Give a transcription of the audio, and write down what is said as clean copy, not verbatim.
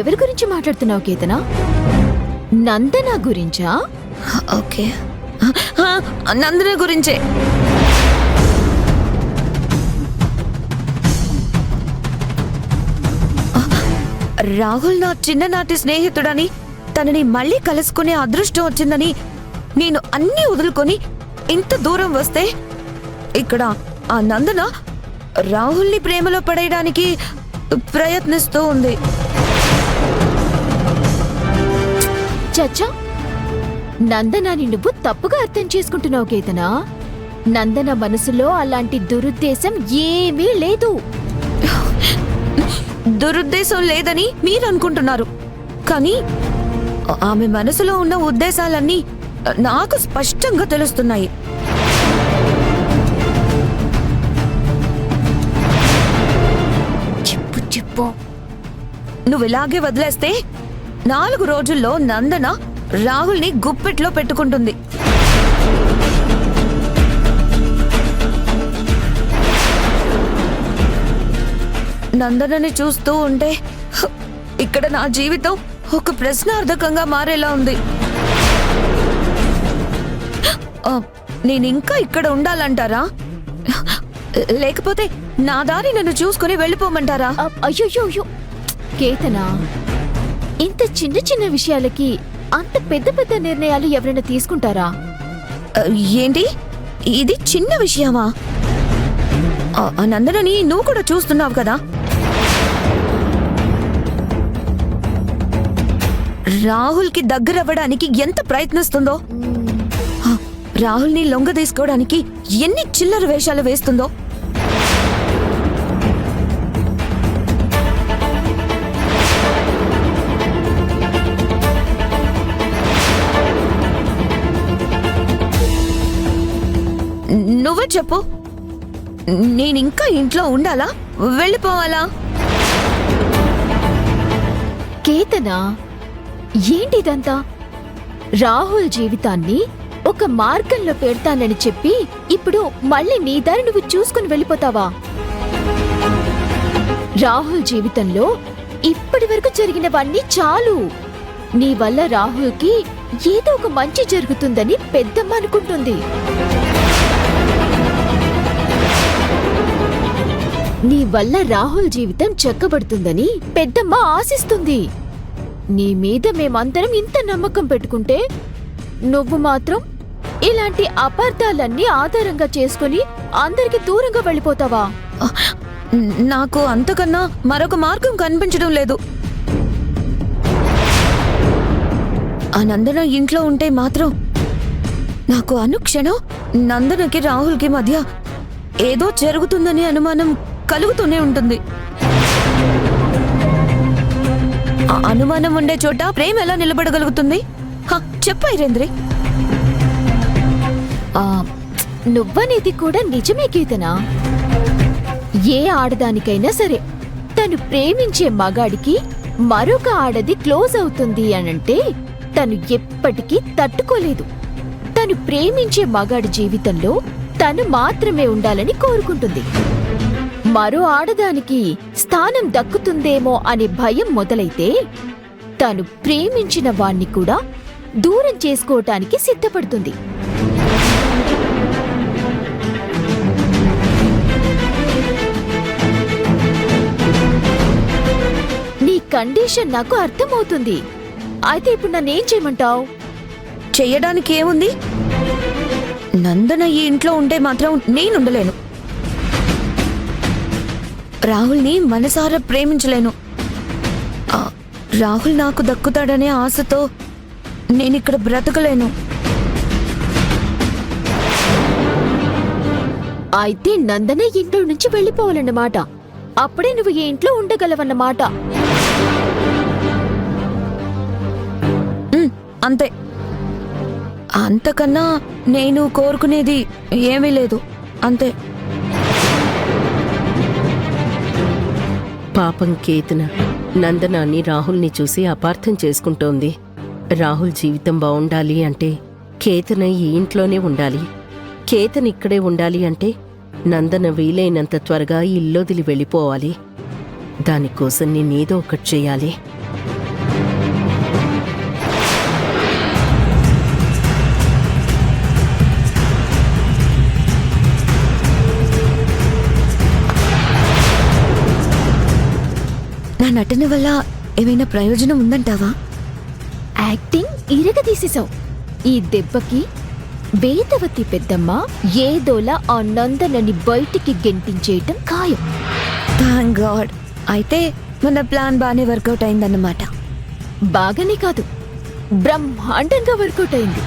ఎవరి గురించి మాట్లాడుతున్నావు కేతన? నందన గురించా? ఓకే, నందన గురించే. రాహుల్ నా చిన్ననాటి స్నేహితుడని, తనని మళ్ళీ కలుసుకునే అదృష్టం వచ్చిందని నేను అన్నీ వదులుకొని ఇంత దూరం వస్తే ఇక్కడ ఆ నందన రాహుల్ని ప్రేమలో పడేయడానికి ప్రయత్నిస్తూ ఉంది. చచ్చా, నందనాని నువ్వు తప్పుగా అర్థం చేసుకుంటున్నావు కేతనా. నందన మనసులో అలాంటి దురుద్దేశం ఏమీ లేదు. దురుద్దేశం లేదని మీరు అనుకుంటున్నారు, కానీ ఆమె మనసులో ఉన్న ఉద్దేశాలన్నీ నాకు స్పష్టంగా తెలుస్తున్నాయి. చెప్పు చెప్పు. నువ్వు ఇలాగే వదిలేస్తే 4 రోజుల్లో నందన రాహుల్ని గుప్పెట్లో పెట్టుకుంటుంది. నందనని చూస్తూ ఉంటే ఇక్కడ నా జీవితం ఒక ప్రశ్నార్థకంగా మారేలా ఉంది. నేనింకా ఇక్కడ ఉండాలంటారా, లేకపోతే నా దారి నన్ను చూసుకుని వెళ్ళిపోమంటారా? అయ్యో కేతనా, ఇంత చిన్న చిన్న విషయాలకి అంత పెద్ద పెద్ద నిర్ణయాలు ఎవరైనా తీసుకుంటారా? ఏంటి, ఇది చిన్న విషయమా? నందనని నువ్వు కూడా చూస్తున్నావు కదా. రాహుల్కి దగ్గరవ్వడానికి ఎంత ప్రయత్నిస్తుందో, రాహుల్ని లొంగ తీసుకోవడానికి ఎన్ని చిల్లర వేషాలు వేస్తుందో. నువ్వే చెప్పు, నేనింకా ఇంట్లో ఉండాలా, వెళ్ళిపోవాలా? కేతనా, ఏంటిదంతా? రాహుల్ జీవితాన్ని ఒక మార్గంలో పెడతానని చెప్పి ఇప్పుడు మళ్ళీ నీ దారి నువ్వు చూసుకుని వెళ్ళిపోతావా? రాహుల్ జీవితంలో ఇప్పటి వరకు జరిగినవన్నీ చాలు. నీ వల్ల రాహుల్కి ఏదో ఒక మంచి జరుగుతుందని పెద్దమ్మ అనుకుంటుంది. నీ వల్ల రాహుల్ జీవితం చక్కబడుతుందని పెద్దమ్మ ఆశిస్తుంది. నీ మీద మేమందరం ఇంత నమ్మకం పెట్టుకుంటే నువ్వు మాత్రం ఇలాంటి అపార్థాలన్నీ ఆధారంగా చేసుకుని అందరికి దూరంగా వెళ్ళిపోతావా? నాకు అంతకన్నా మరొక మార్గం కనిపించడం లేదు. ఆ నందన ఇంట్లో ఉంటే మాత్రం నాకు అనుక్షణం నందనకి రాహుల్కి మధ్య ఏదో జరుగుతుందని అనుమానం కలుగుతూనే ఉంటుంది. ఆ అనుమానం ఉండే చోట ప్రేమ ఎలా నిలబడగలుగుతుంది? చెప్పు ఐరేంద్రి. నువ్వనేది కూడా నిజమే కేతనా. ఏ ఆడదానికైనా సరే తను ప్రేమించే మగాడికి మరొక ఆడది క్లోజ్ అవుతుంది అనంటే తను ఎప్పటికీ తట్టుకోలేదు. తను ప్రేమించే మగాడి జీవితంలో తను మాత్రమే ఉండాలని కోరుకుంటుంది. మరో ఆడదానికి స్థానం దక్కుతుందేమో అనే భయం మొదలైతే తను ప్రేమించిన వాణ్ణి కూడా దూరం చేసుకోవటానికి సిద్ధపడుతుంది. నీ కండిషన్ నాకు అర్థమవుతుంది. అయితే ఇప్పుడు నన్నేం చేయమంటావు? చెయ్యడానికి ఏముంది? నందన ఈ ఇంట్లో ఉంటే మాత్రం నేనుండలేను. రాహుల్ని మనసారా ప్రేమించలేను. రాహుల్ నాకు దక్కుతాడనే ఆశతో నేనిక్కడ బ్రతకలేను. అయితే నందన ఇంట్లో నుంచి వెళ్ళిపోవాలన్నమాట. అప్పుడే నువ్వు ఈ ఇంట్లో ఉండగలవన్నమాట. అంతే. అంతకన్నా నేను కోరుకునేది ఏమీ లేదు. అంతే. పాపం కేతన నందనాన్ని రాహుల్ని చూసి అపార్థం చేసుకుంటోంది. రాహుల్ జీవితం బావుండాలి అంటే కేతన ఈ ఇంట్లోనే ఉండాలి. కేతన్ ఇక్కడే ఉండాలి అంటే నందన వీలైనంత త్వరగా ఇల్లొదిలి వెళ్ళిపోవాలి. దానికోసం నేనేదో ఒకటి చెయ్యాలి. నటన వల్ల ఏమైనా ప్రయోజనం ఉందంటావా? యాక్టింగ్ ఇరగదీసేశావు. ఈ దెబ్బకి వేదవతి పెద్దమ్మ ఏదోలా ఆ నందనని బయటికి గెంటించేయటం ఖాయం. Thank God. అయితే మన ప్లాన్ బానే వర్కౌట్ అయిందన్నమాట. బాగానే కాదు, బ్రహ్మాండంగా వర్కౌట్ అయింది.